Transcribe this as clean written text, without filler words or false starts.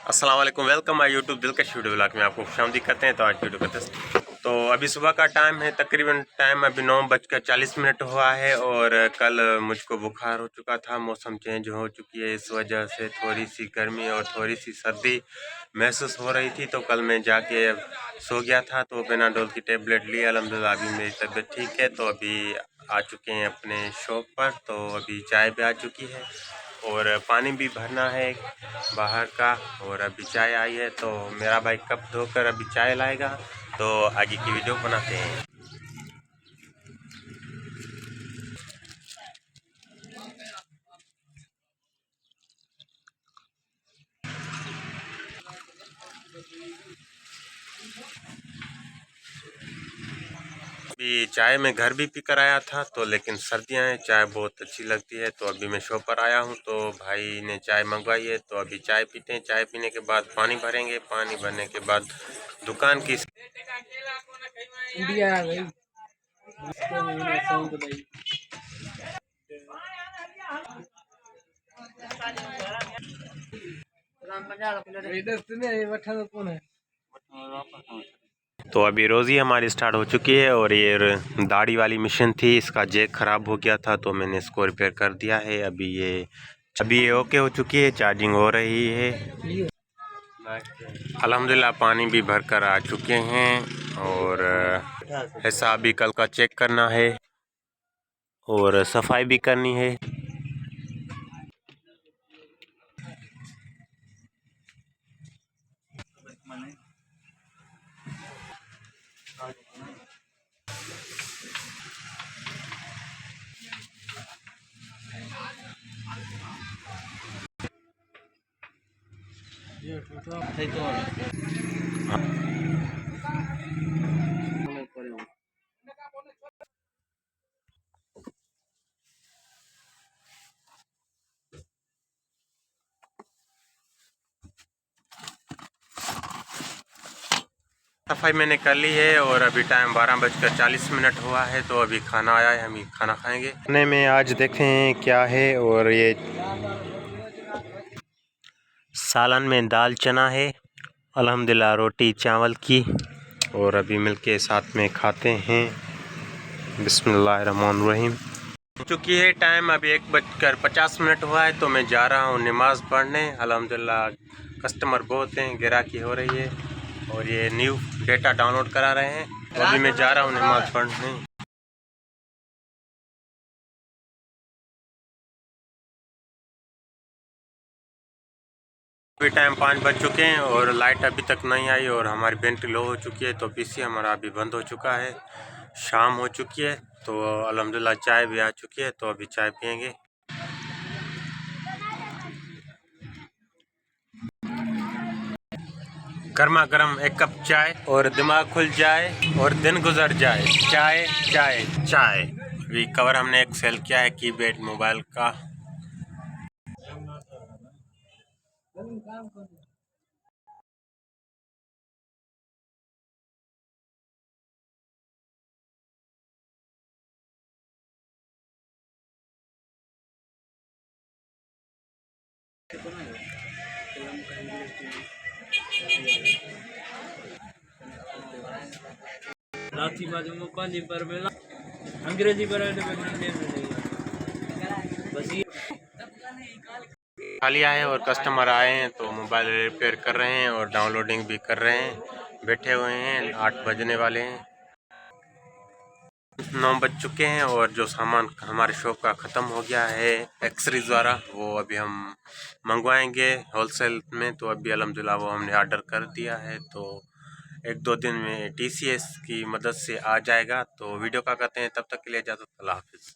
अस्सलाम वालेकुम, welcome my YouTube दिलकश वीडियो ब्लॉग में आपको खुशामदीद करते हैं। तो आज वीडियो करते हैं तो अभी सुबह का टाइम है, तकरीबन टाइम अभी 9:40 हुआ है। और कल मुझको बुखार हो चुका था, मौसम चेंज हो चुकी है, इस वजह से थोड़ी सी गर्मी और थोड़ी सी सर्दी महसूस हो रही थी। तो कल मैं जाके सो गया था, तो पेनाडोल की टेबलेट ली। अल्हम्दुलिल्लाह अभी मेरी तबीयत ठीक है। तो अभी आ चुके हैं अपने शॉप पर, तो अभी चाय भी आ चुकी है और पानी भी भरना है बाहर का। और अभी चाय आई है, तो मेरा भाई कप धोकर अभी चाय लाएगा, तो आगे की वीडियो बनाते हैं। अभी चाय मैं घर भी पी कर आया था, तो लेकिन सर्दियां हैं, चाय बहुत अच्छी लगती है। तो अभी मैं शॉप पर आया हूं, तो भाई ने चाय मंगवाई है, तो अभी चाय पीते हैं। चाय पीने के बाद पानी भरेंगे, पानी भरने के बाद दुकान की इंडिया आ गई। कौन है? तो अभी रोज़ी हमारी स्टार्ट हो चुकी है। और ये दाढ़ी वाली मशीन थी, इसका जैक ख़राब हो गया था, तो मैंने इसको रिपेयर कर दिया है। अभी ये ओके हो चुकी है, चार्जिंग हो रही है। अल्हम्दुलिल्लाह पानी भी भर कर आ चुके हैं। और ऐसा अभी कल का चेक करना है और सफाई भी करनी है। सफाई मैंने कर ली है और अभी टाइम 12:40 हुआ है। तो अभी खाना आया है, हम खाना खाएंगे। खाने में आज देखें क्या है। और ये सालन में दाल चना है, अल्हम्दुलिल्लाह रोटी चावल की। और अभी मिलके साथ में खाते हैं। बिस्मिल्लाहिर्रहमानिर्रहीम। हो चुकी है टाइम, अभी 1:50 हुआ है। तो मैं जा रहा हूँ नमाज़ पढ़ने। अल्हम्दुलिल्लाह कस्टमर बहुत हैं, गिराकी हो रही है और ये न्यू डेटा डाउनलोड करा रहे हैं। तो अभी मैं जा रहा हूँ नमाज़ पढ़ने। अभी टाइम 5 बज चुके हैं और लाइट अभी तक नहीं आई और हमारी बैटरी लो हो चुकी है। तो पीसी हमारा अभी बंद हो चुका है, शाम हो चुकी है। तो अल्हम्दुलिल्लाह चाय भी आ चुकी है, तो अभी चाय पियेंगे। गर्मा गर्म एक कप चाय और दिमाग खुल जाए और दिन गुजर जाए। चाय चाय चाय। अभी कवर हमने एक सेल किया है कीपैड मोबाइल का। लाठी बाजू में पानी पर मिला अंग्रेजी पर बस ये खा लिया है और कस्टमर आए हैं, तो मोबाइल रिपेयर कर रहे हैं और डाउनलोडिंग भी कर रहे हैं। बैठे हुए हैं, 8 बजने वाले हैं, 9 बज चुके हैं। और जो सामान हमारे शॉप का ख़त्म हो गया है एक्सरीज द्वारा, वो अभी हम मंगवाएंगे होलसेल में। तो अभी अल्हम्दुलिल्लाह वो हमने ऑर्डर कर दिया है, तो 1-2 दिन में TCS की मदद से आ जाएगा। तो वीडियो का करते हैं, तब तक के लिए इजाज़त, अल्लाह हाफिज़।